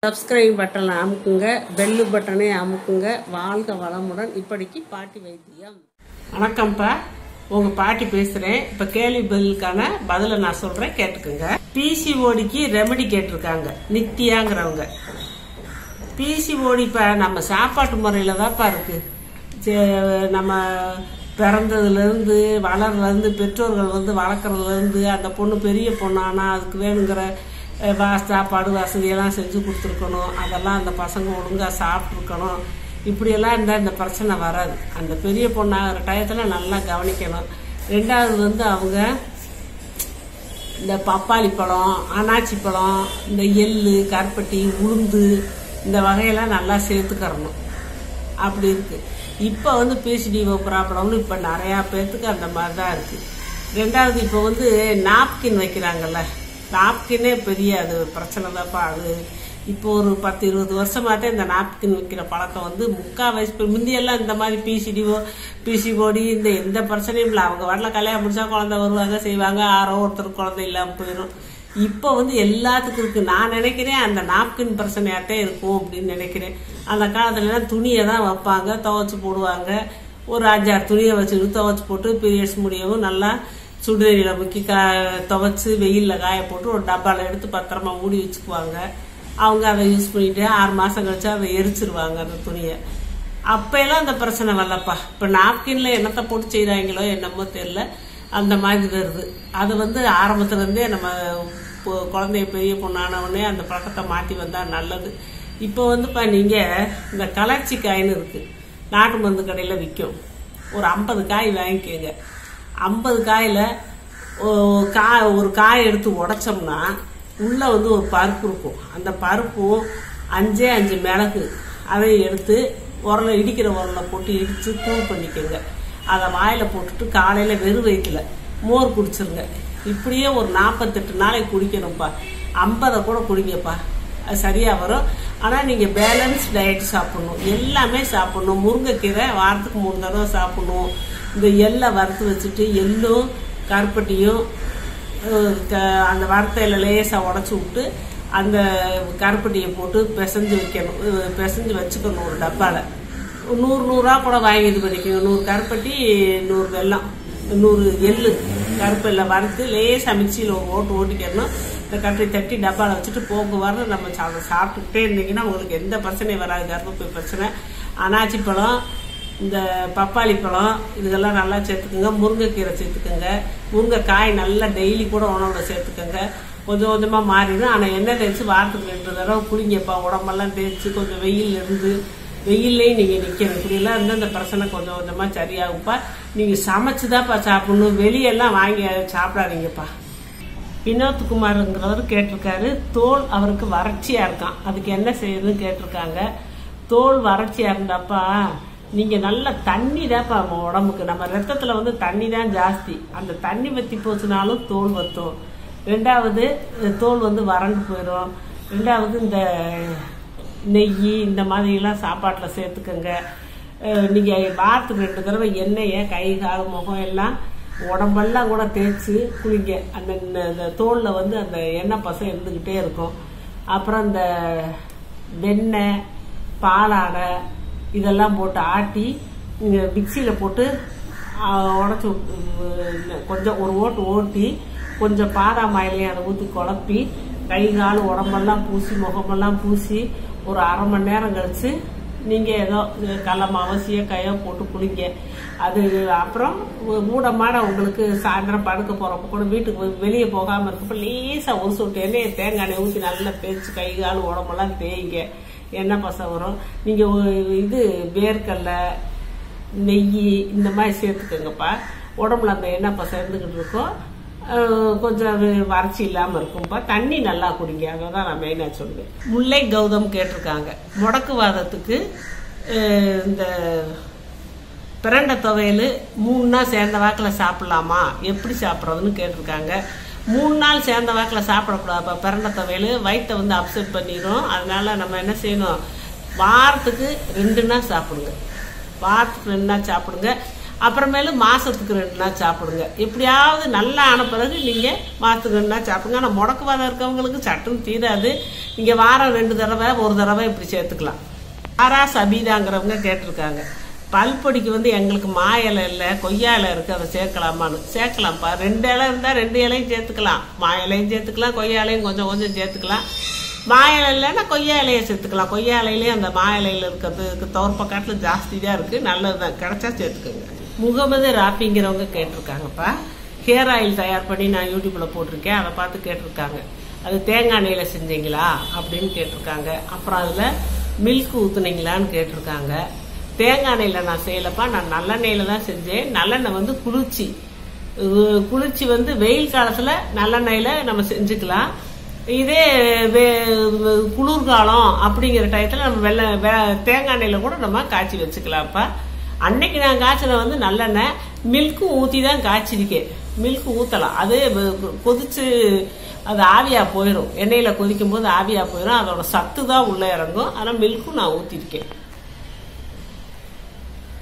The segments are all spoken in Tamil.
சப்ஸ்கிரைப் பட்டனை அமுக்குங்க, பெல் பட்டனை அமுக்குங்க. வாழ்க வளமுடன். இப்படிக்கு பாட்டி வைத்தியம். வணக்கம்ப்பா, உங்க பாட்டி பேசுறேன். இப்ப கேள்வி பதிலுக்கான பதில நான் சொல்றேன், கேட்டுக்குங்க. பிசிஓடிக்கு ரெமெடி கேட்டிருக்காங்க நித்யாங்கிறவங்க. பிசிஓடி இப்ப நம்ம சாப்பாட்டு முறையில தான்ப்பா இருக்கு. நம்ம பிறந்ததுல இருந்து வளர்றதுல இருந்து பெற்றோர்கள் வளர்க்கறதுல இருந்து அந்த பொண்ணு பெரிய பொண்ணானா அதுக்கு வேணுங்கிற சாப்பாடு வசதியெல்லாம் செஞ்சு கொடுத்துருக்கணும். அதெல்லாம் அந்த பசங்க ஒழுங்காக சாப்பிட்ருக்கணும். இப்படியெல்லாம் இருந்தால் இந்த பிரச்சனை வராது. அந்த பெரிய பொண்ணாகிற டயத்தில் நல்லா கவனிக்கணும். ரெண்டாவது அவங்க இந்த பப்பாளி பழம், அனாச்சி பழம், இந்த எள்ளு, கருப்பட்டி, உளுந்து இந்த வகையெல்லாம் நல்லா சேர்த்துக்கறணும். அப்படி இருக்கு. இப்போ பிசிடிஓ ப்ராப்ளம்னு இப்போ நிறையா பேர்த்துக்கு அந்த மாதிரி தான் இருக்கு. ரெண்டாவது இப்போ நாப்கின் வைக்கிறாங்கல்ல, நாப்கினே பெரிய அது பிரச்சனை தான்ப்பா. அது இப்போ ஒரு 10-20 வருஷமாத்தே இந்த நாப்கின் வைக்கிற பழக்கம் முக்கால் வயசு முந்தியெல்லாம் இந்த மாதிரி பிசிஓடி இந்த எந்த பிரச்சனையும் இல்லை. அவங்க வரல கல்யாணம் முடிச்சா குழந்தை வருவாங்க செய்வாங்க, ஆரோ ஒருத்தருக்கு குழந்தை இல்லாமல் போயிடும். இப்போ எல்லாத்துக்கும் இருக்கு. நான் நினைக்கிறேன் அந்த நாப்கின் பிரச்சனையாட்டே இருக்கும் அப்படின்னு நினைக்கிறேன். அந்த காலத்துலலாம் துணியை தான் வைப்பாங்க, துவைச்சு போடுவாங்க. ஒரு 5-6 துணியை வச்சுக்கிட்டு துவைச்சு போட்டு பீரியட்ஸ் முடியவும் நல்லா சுடுதண்ணியில் முக்கி துவைச்சு வெயிலில் காய போட்டு ஒரு டப்பாவில் எடுத்து பத்திரமா மூடி வச்சுக்குவாங்க. அவங்க அதை யூஸ் பண்ணிட்டு 6 மாதம் கழிச்சு அதை எரிச்சிருவாங்க அந்த துணியை. அப்பெல்லாம் அந்த பிரச்சனை வரலப்பா. இப்போ நாப்கின்ல என்னத்தை போட்டு செய்கிறாங்களோ என்னமோ தெரியல, அந்த மாதிரி வருது. அது ஆரம்பத்துலேருந்தே நம்ம குழந்தைய பெரிய பொண்ணானவுடனே அந்த பழக்கத்தை மாற்றி வந்தால் நல்லது. இப்போ நீங்கள் இந்த கலர்ச்சி காயின்னு இருக்குது, நாட்டு மருந்து கடையில் விற்கும். ஒரு 50 காய் வாங்கிக்கோங்க. 50 காயில் ஒரு காய் எடுத்து உடைச்சோம்னா உள்ள ஒரு பருப்பு இருக்கும். அந்த பருப்பும் 5 மிளகு அதை எடுத்து இடிக்கிற உரலை போட்டு இடித்து தூள் பண்ணிக்கோங்க. அதை வாயில் போட்டுட்டு காலையில் வெறும் வயிற்றுல மோர் குடிச்சிருங்க. இப்படியே ஒரு 48 நாளைக்கு குடிக்கணும்ப்பா. 50 கூட குடிங்கப்பா, அது சரியாக வரும். ஆனால் நீங்கள் பேலன்ஸ் டயட் சாப்பிடணும், எல்லாமே சாப்பிடணும். முருங்கைக்கீரை வாரத்துக்கு 3 தடவை சாப்பிடணும். இந்த எள்ளை வறுத்து வச்சுட்டு எள்ளும் கருப்பட்டியும் அந்த வறுத்தையில் லேசாக உடச்சி விட்டு அந்த கருப்பட்டியை போட்டு பிசைஞ்சு வச்சுக்கணும் ஒரு டப்பாவில். 100 கூட வாங்கி இது பண்ணிக்கணும். 100 கருப்பட்டி, 100 வெல்லம், 100 எள்ளு கருப்பெல்லாம் வறுத்து லேசாக மிக்சியில் ஓட்டிக்கணும். இந்த கருப்பை தட்டி டப்பாவில் வச்சுட்டு போக்குவரத்து நம்ம சாப்பிட்டுக்கிட்டே இருந்தீங்கன்னா உங்களுக்கு எந்த பிரச்சனையும் வராது. கர்ப்பப்பை பிரச்சனை, அனாச்சி பழம், இந்த பப்பாளி பழம் இதெல்லாம் நல்லா சேர்த்துக்கோங்க. முருங்கைக்கீரை சேர்த்துக்கோங்க. முருங்கைக்காய் நல்லா டெய்லி கூட உணவுல சேர்த்துக்கோங்க. கொஞ்சம் கொஞ்சமாக மாறிடும். ஆனால் எண்ணெய் தேய்ச்சி வாரத்துக்கு 2 தடவை குளிங்கப்பா. உடம்பெல்லாம் தேய்ச்சி கொஞ்சம் வெயில்லையும் நீங்கள் நிற்கணும். இப்படிலாம் இருந்தால் இந்த பிரச்சனை கொஞ்சம் கொஞ்சமாக சரியாகும்ப்பா. நீங்கள் சமைச்சுதான்ப்பா சாப்பிடணும், வெளியெல்லாம் வாங்கி சாப்பிடாதீங்கப்பா. வினோத்குமாருங்கிறவர் கேட்டிருக்காரு, தோல் அவருக்கு வறட்சியாக இருக்கான், அதுக்கு என்ன செய்யுதுன்னு கேட்டிருக்காங்க. தோல் வறட்சியாக இருந்தாப்பா நீங்கள் நல்ல தண்ணி தான்ப்பா உடம்புக்கு. நம்ம ரத்தத்தில் தண்ணி தான் ஜாஸ்தி. அந்த தண்ணி வற்றி போச்சுனாலும் தோல் வற்றும். ரெண்டாவது தோல் வறண்டு போயிடும். ரெண்டாவது இந்த நெய் இந்த மாதிரிலாம் சாப்பாட்டில் சேர்த்துக்கோங்க. நீங்கள் வாரத்துக்கு 2 தடவை எண்ணெயை கை கால் முகம் எல்லாம் உடம்பெல்லாம் கூட தேய்ச்சி குளிங்க. அந்த தோலில் அந்த எண்ணெய் பசை இருந்துக்கிட்டே இருக்கும். அப்புறம் இந்த வெண்ணெய், பாலாடை இதெல்லாம் போட்டு ஆட்டி மிக்சியில் போட்டு உடச்சி கொஞ்சம் ஒரு ஓட்டி கொஞ்சம் பாதாம் ஆயிலையும் அதை ஊற்றி குழப்பி கை கால் உடம்பெல்லாம் பூசி முகமெல்லாம் பூசி ஒரு 1/2 மணி நேரம் கழிச்சு நீங்கள் ஏதோ கடலமாவோ சீயக்காயோ போட்டு குளிங்க. அது அப்புறம் மூடமான உங்களுக்கு சாயந்தரம் படுக்க போகிறப்ப கூட வீட்டுக்கு வெளியே போகாமல் இருக்கப்போ லேசாக ஒரு சொட்டு எண்ணெயை தேங்காய் எண்ணெய் ஊற்றி நல்லா தேய்ச்சி கை கால் உடம்பெல்லாம் தேய்ங்க. எண்ணெய் பசை வரும். நீங்கள் வேர்க்கடலை, நெய் இந்த மாதிரி சேர்த்துக்கோங்கப்பா. உடம்புல அந்த எண்ணெய் பசை இருந்துக்கிட்டு இருக்கும். கொஞ்சம் வறட்சி இல்லாமல் இருக்கும்ப்பா. தண்ணி நல்லா குடிங்க, அதை தான் நான் மெயினாக சொல்லுவேன். முல்லை கௌதம் கேட்டிருக்காங்க, முடக்குவாதத்துக்கு இந்த பிரண்டை துவையல் 3 நாள் சேர்ந்த வாக்கில் சாப்பிடலாமா, எப்படி சாப்பிட்றதுன்னு கேட்டிருக்காங்க. 3 நாள் சேர்ந்த வாக்கில் சாப்பிடக்கூடாதுப்பா. பிரண்டை துவையல் வயிற்றை அப்செட் பண்ணிடும். அதனால நம்ம என்ன செய்யணும், வாரத்துக்கு 2 நாள் சாப்பிடுங்க. வாரத்துக்கு 2 நாள் சாப்பிடுங்க. அப்புறமேலு மாதத்துக்கு 2 நாள் சாப்பிடுங்க. எப்படியாவது நல்லா ஆன பிறகு நீங்கள் மாதத்துக்கு 2 நாள் சாப்பிடுங்க. ஆனால் முடக்குவாதம் இருக்கவங்களுக்கு சட்டுன்னு தீராது. நீங்கள் வாரம் 2 தடவை 1 தடவை இப்படி சேர்த்துக்கலாம். ஆரா சபீதாங்கிறவங்க கேட்டிருக்காங்க, பல்பொடிக்கு வந்து எங்களுக்கு மா இலை இல்லை, கொய்யா இலை இருக்குது, அதை சேர்க்கலாமான்னு. சேர்க்கலாம்ப்பா. 2 இலை இருந்தால் 2 இலையும் சேர்த்துக்கலாம். மா இலையும் சேர்த்துக்கலாம், கொய்யா இலையும் கொஞ்சம் கொஞ்சம் சேர்த்துக்கலாம். மா இலை இல்லைன்னா கொய்யா இலையை சேர்த்துக்கலாம். கொய்யா இலையிலேயே அந்த மா இலையில் இருக்கிறதுக்கு துவர்ப்பக்காட்டில் ஜாஸ்தி தான் இருக்குது. நல்லது தான், கிடச்சா சேர்த்துக்கோங்க. முகமது ராப்பிங்கிறவங்க கேட்டிருக்காங்கப்பா, ஹேர் ஆயில் தயார் பண்ணி நான் யூடியூப்பில் போட்டிருக்கேன், அதை பார்த்து கேட்டிருக்காங்க. அது தேங்காய் எண்ணெயில் செஞ்சீங்களா அப்படின்னு கேட்டிருக்காங்க. அப்புறம் அதில் மில்க் ஊற்றுனீங்களான்னு கேட்டிருக்காங்க. தேங்காய் எண்ணெயில் நான் செய்யலப்பா, நான் நல்லெண்ணெயில் தான் செஞ்சேன். நல்லெண்ணெய் வந்து குளிர்ச்சி வந்து வெயில் காலத்தில் நல்லெண்ணெயில் நம்ம செஞ்சுக்கலாம். இதே குளிர்காலம் அப்படிங்கிற டயத்தில் நம்ம தேங்காய் எண்ணெயில் கூட நம்ம காய்ச்சி வச்சுக்கலாம்ப்பா. அன்னைக்கு நான் காய்ச்சல வந்து நல்லெண்ணெய் மில்க்கும் ஊற்றி தான் காய்ச்சிருக்கேன். மில்க் ஊற்றலாம், அது கொதிச்சு அது ஆவியாக போயிடும். எண்ணெயில் கொதிக்கும் போது ஆவியாக போயிடும், அதோட சத்து தான் உள்ளே இறங்கும். ஆனால் மில்க்கும் நான் ஊற்றிருக்கேன்.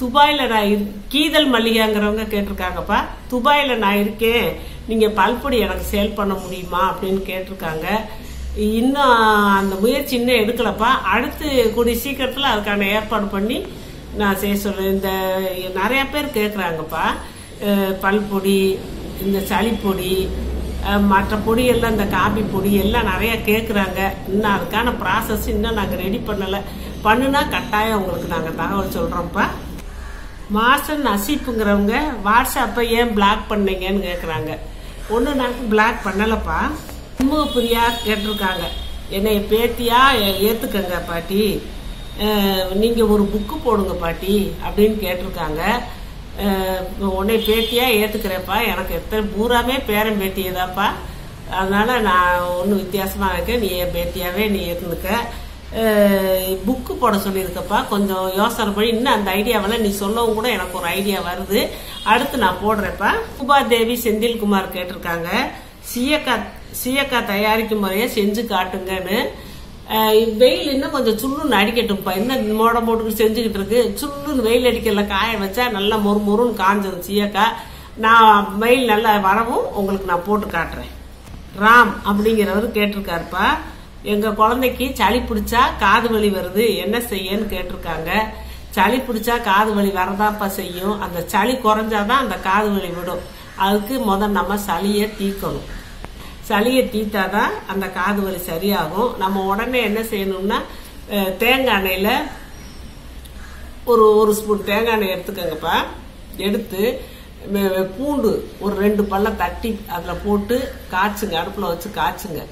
துபாயில் நான் கீதல் மல்லிகாங்கிறவங்க கேட்டிருக்காங்கப்பா, துபாயில் நான் இருக்கேன், நீங்கள் பல்பொடி எனக்கு சேல் பண்ண முடியுமா அப்படின்னு கேட்டிருக்காங்க. இன்னும் அந்த முயற்சி இன்னும் எடுக்கலப்பா. அடுத்து கூடிய சீக்கிரத்தில் அதுக்கான ஏற்பாடு பண்ணி நான் செய்ய சொல்றேன். இந்த நிறைய பேர் கேட்குறாங்கப்பா, பல்பொடி, இந்த சளிப்பொடி, மற்ற பொடி எல்லாம், இந்த காபி பொடி எல்லாம் நிறைய கேட்குறாங்க. இன்னும் அதுக்கான ப்ராசஸ் இன்னும் நாங்கள் ரெடி பண்ணலை. பண்ணுனா கட்டாயம் உங்களுக்கு நாங்கள் தகவல் சொல்கிறோம்ப்பா. மாஸ்டர் நசீப்புங்கிறவங்க வாட்ஸ்அப்பை ஏன் பிளாக் பண்ணீங்கன்னு கேட்குறாங்க. ஒன்று நான் பிளாக் பண்ணலப்பா. பிரியா கேட்டிருக்காங்க, என்னை பேத்தியா ஏற்றுக்கங்க பாட்டி, நீங்கள் ஒரு புக்கு போடுங்க பாட்டி அப்படின்னு கேட்டிருக்காங்க. உன்னை பேத்தியா ஏற்றுக்கிறேப்பா, எனக்கு எத்தனை பூராமே பேரன் பேத்தியதாப்பா, அதனால நான் ஒன்றும் வித்தியாசமாக இருக்கேன், நீ என் பேத்தியாவே நீ இருந்துக்க. புக்கு போட சொல்லியிருக்கப்பா, கொஞ்சம் யோசனை பண்ணி இன்னும் அந்த ஐடியாவெல்லாம் நீ சொல்லவும் கூட எனக்கு ஒரு ஐடியா வருது, அடுத்து நான் போடுறேப்பா. உபாதேவி செந்தில்குமார் கேட்டிருக்காங்க, சீயக்காய் தயாரிக்கும் முறையை செஞ்சு காட்டுங்கன்னு. வெயில் இன்னும் கொஞ்சம் சுள்ளுன்னு அடிக்கட்டும்ப்பா, இன்னும் மோடம் போட்டுக்கிட்டு செஞ்சுக்கிட்டு இருக்கு. சுள்ளுன்னு வெயில் அடிக்கல, காய வச்சா நல்லா மொறுன்னு காஞ்சது சீயக்காய். நான் வெயில் நல்லா வரவும் உங்களுக்கு நான் போட்டு காட்டுறேன். ராம் அப்படிங்கிறவர் கேட்டிருக்காருப்பா, எங்க குழந்தைக்கு சளி பிடிச்சா காது வலி வருது, என்ன செய்யன்னு கேட்டிருக்காங்க. சளி பிடிச்சா காது வலி வரதாப்பா செய்யும். அந்த சளி குறைஞ்சாதான் அந்த காது வலி விடும். அதுக்கு முதல் நம்ம சளியை தீக்கணும். சளியை தீத்தாதான் அந்த காது வலி சரியாகும். நம்ம உடனே என்ன செய்யணும்னா, தேங்காய் எண்ணெயில் ஒரு ஸ்பூன் தேங்காய் எண்ணெய் எடுத்துக்கோங்கப்பா. எடுத்து பூண்டு ஒரு 2 பல்ல தட்டி அதில் போட்டு காய்ச்சுங்க, அடுப்பில் வச்சு காய்ச்சுங்க.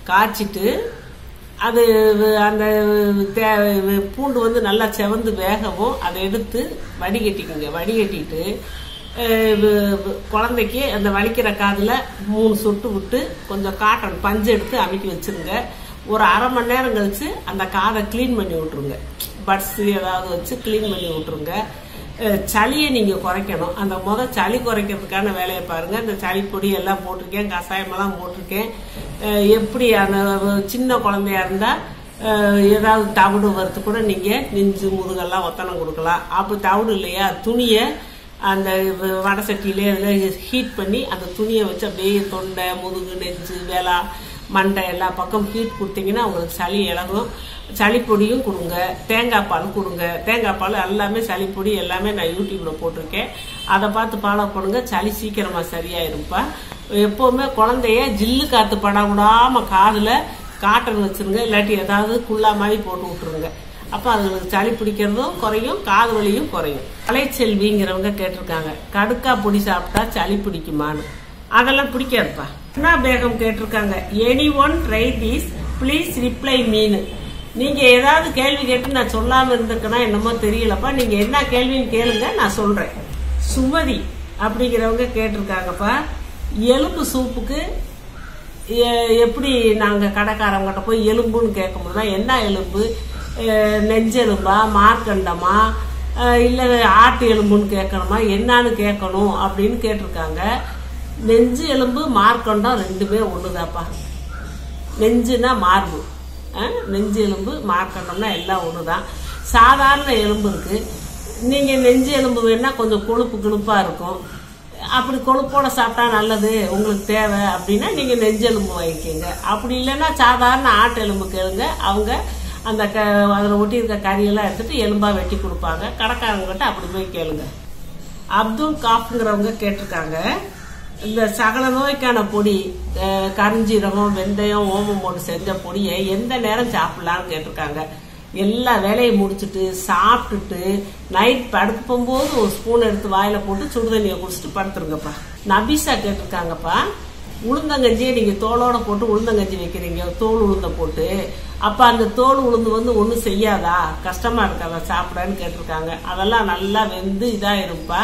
காய்ச்சிட்டு அது அந்த பூண்டு வந்து நல்லா செவந்து வேகவும் அதை எடுத்து வடிகட்டிக்குங்க. வடிகட்டிட்டு குழந்தைக்கு அந்த வலிக்கிற காதில் 3 சொட்டு விட்டு கொஞ்சம் காட்டன் பஞ்சு எடுத்து அமுக்கி வச்சிருங்க. ஒரு அரை மணி நேரம் கழிச்சு அந்த காதை கிளீன் பண்ணி விட்டுருங்க. பட்ஸ் ஏதாவது வச்சு கிளீன் பண்ணி விட்டுருங்க. சளியை நீங்கள் குறைக்கணும். அந்த சளி குறைக்கிறதுக்கான வேலையை பாருங்கள். இந்த சளி பொடி எல்லாம் போட்டிருக்கேன், கஷாயமெல்லாம் போட்டிருக்கேன். எப்படி அந்த சின்ன குழந்தையா இருந்தால் ஏதாவது தவிடு வறுத்து கூட நீங்கள் நெஞ்சு முதுகெல்லாம் ஒத்தனம் கொடுக்கலாம். அப்படி தவிடு இல்லையா, துணியை அந்த வடை சட்டியிலே அதில் ஹீட் பண்ணி அந்த துணியை வச்சு அப்படியே தொண்டை, முதுகு, நெஞ்சு, வேலா, மண்டை எல்லா பக்கம் ஹீட் கொடுத்தீங்கன்னா உங்களுக்கு சளி இலகும். சளிப்பொடியும் கொடுங்க, தேங்காய் பால் கொடுங்க. தேங்காய் பால் எல்லாமே சளிப்பொடி எல்லாமே நான் யூடியூப்ல போட்டிருக்கேன், அதை பார்த்து ஃபாலோ பண்ணுங்க. சளி சீக்கிரமா சரியாயிருப்பா. எப்பவுமே குழந்தைய ஜில்லு காத்து பட விடாம காதுல காட்டன் வச்சிருங்க, இல்லாட்டி ஏதாவது குள்ளா மாதிரி போட்டு விட்டுருங்க. அப்ப அதுங்களுக்கு சளி பிடிக்கிறதும் குறையும், காது வலியும் குறையும். கலைச்செல்விங்கிறவங்க கேட்டிருக்காங்க, கடுக்கா பொடி சாப்பிட்டா சளி பிடிக்குமான்னு. அதெல்லாம் பிடிக்காதுப்பா. பேகம் கேட்டிருக்காங்க, any one try this please reply me. நீங்க ஏதாவது கேள்வி கேட்டு நான் சொல்லாம இருந்திருக்கேன்னா என்னமோ தெரியலப்பா. நீங்க என்ன கேள்வின்னு கேளுங்க, நான் சொல்றேன். சுமதி அப்படிங்கிறவங்க கேட்டிருக்காங்கப்பா, எலும்பு சூப்புக்கு எப்படி நாங்க கடைக்காரங்கிட்ட போய் எலும்புன்னு கேட்கும்போது என்ன எலும்பு, நெஞ்செலும்பா, மார்க்கண்டமா, இல்ல ஆட்டு எலும்புன்னு கேட்கணுமா, என்னன்னு கேட்கணும் அப்படின்னு கேட்டிருக்காங்க. நெஞ்சு எலும்பு மார்க்கண்டம் ரெண்டுமே ஒண்ணுதாப்பா. நெஞ்சுனா மார்பு, நெஞ்சு எலும்பு மார்க்கண்டம்னா எல்லாம் ஒண்ணுதான். சாதாரண எலும்பு இருக்கு, நீங்கள் நெஞ்சு எலும்பு வேணால் கொஞ்சம் கொழுப்பாக இருக்கும். அப்படி கொழுப்போட சாப்பிட்டா நல்லது உங்களுக்கு தேவை அப்படின்னா நீங்கள் நெஞ்செலும்பு வாங்கிக்கோங்க. அப்படி இல்லைன்னா சாதாரண ஆட்டு எலும்பு கேளுங்க. அவங்க அந்த அதில் ஒட்டியிருக்க கறியெல்லாம் எடுத்துட்டு எலும்பாக வெட்டி கொடுப்பாங்க. கடைக்காரங்கிட்ட அப்படி போய் கேளுங்க. அப்துல் காஃப்ங்கிறவங்க கேட்டிருக்காங்க, இந்த சகல நோய்க்கான பொடி கரிஞ்சீரகம், வெந்தயம், ஓமம் போட்டு செஞ்ச பொடியை எந்த நேரம் சாப்பிடலான்னு கேட்டிருக்காங்க. எல்லா வேலையை முடிச்சுட்டு சாப்பிட்டுட்டு நைட் படுக்க போகும்போது ஒரு ஸ்பூன் எடுத்து வாயில போட்டு சுடுதண்ணியை குடிச்சிட்டு படுத்துருங்கப்பா. நபிசா கேட்டிருக்காங்கப்பா, உளுந்தங்கஞ்சியை நீங்க தோலோட போட்டு உளுந்தங்கஞ்சி வைக்கிறீங்க, தோல் உளுந்த போட்டு, அப்ப அந்த தோல் உளுந்து வந்து ஒன்றும் செய்யாதா, கஷ்டமா இருக்காதா சாப்பிடன்னு கேட்டிருக்காங்க. அதெல்லாம் நல்லா வெந்து இதாயிருப்பா,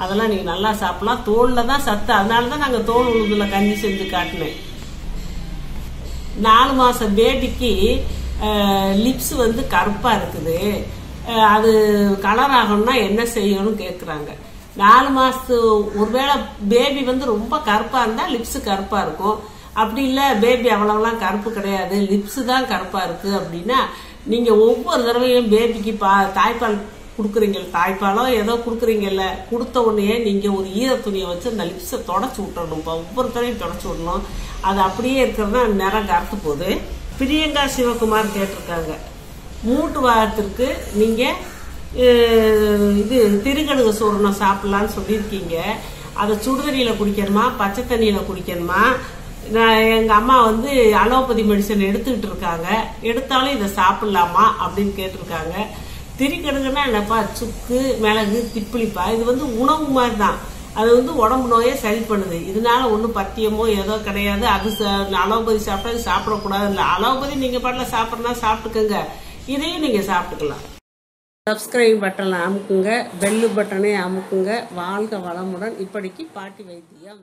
அதெல்லாம் நீங்க நல்லா சாப்பிடலாம். தோல்ல தான் சத்து, அதனாலதான் நாங்க தோல் உளுந்துல கஞ்சி செஞ்சு காட்டினேன். 4 மாசம் பேபிக்கு லிப்ஸ் வந்து கருப்பா இருக்குது, அது கலர் ஆகணும்னா என்ன செய்யணும்னு கேக்குறாங்க. 4 மாசத்து ஒருவேளை பேபி வந்து ரொம்ப கருப்பா இருந்தா லிப்ஸ் கருப்பா இருக்கும். அப்படி இல்ல பேபி அவ்வளவுலாம் கருப்பு கிடையாது, லிப்ஸ் தான் கருப்பா இருக்கு அப்படின்னா நீங்க ஒவ்வொரு தடவையும் பேபிக்கு தாய்ப்பால் குடுக்குறீங்க, தாய்ப்பாலோ ஏதோ குடுக்குறீங்கல்ல, கொடுத்த உடனே நீங்க ஒரு ஈர துணியை வச்சு அந்த லிப்ஸை தொடச்சு விட்டுறணும்ப்பா. ஒவ்வொரு தடவையும் தொடச்சு விடணும். அது அப்படியே இருக்கிறதா நிறம் கருத்து போகுது. பிரியங்கா சிவகுமார் கேட்டிருக்காங்க, மூட்டு வாரத்திற்கு நீங்க இது திருக்கடுகு சூரணம் சாப்பிடலான்னு சொல்லியிருக்கீங்க. அதை சுடுதண்ணியில குடிக்கணுமா பச்சை தண்ணியில குடிக்கணுமா? எங்க அம்மா வந்து அலோபதி மெடிசன் எடுத்துக்கிட்டு இருக்காங்க, எடுத்தாலும் இதை சாப்பிடலாமா அப்படின்னு கேட்டிருக்காங்க. திரிக்கடுகுன்னா என்னப்பா, சுக்கு, மிளகு, திப்பிலிப்பா. இது வந்து உணவு மாதிரி தான், அது வந்து உடம்பு நோயை சரி பண்ணுது. இதனால ஒன்றும் பத்தியமோ ஏதோ கிடையாது. அது அலோபதி சாப்பிட்டா இது சாப்பிடக்கூடாது இல்லை. அலோபதி நீங்க பாட்டுல சாப்பிட்றனா சாப்பிட்டுக்கோங்க, இதையும் நீங்க சாப்பிட்டுக்கலாம். சப்ஸ்கிரைப் பட்டனை அமுக்குங்க, பெல்லு பட்டனை அமுக்குங்க. வாழ்க வளமுடன். இப்படிக்கு பாட்டி வைத்தியம்.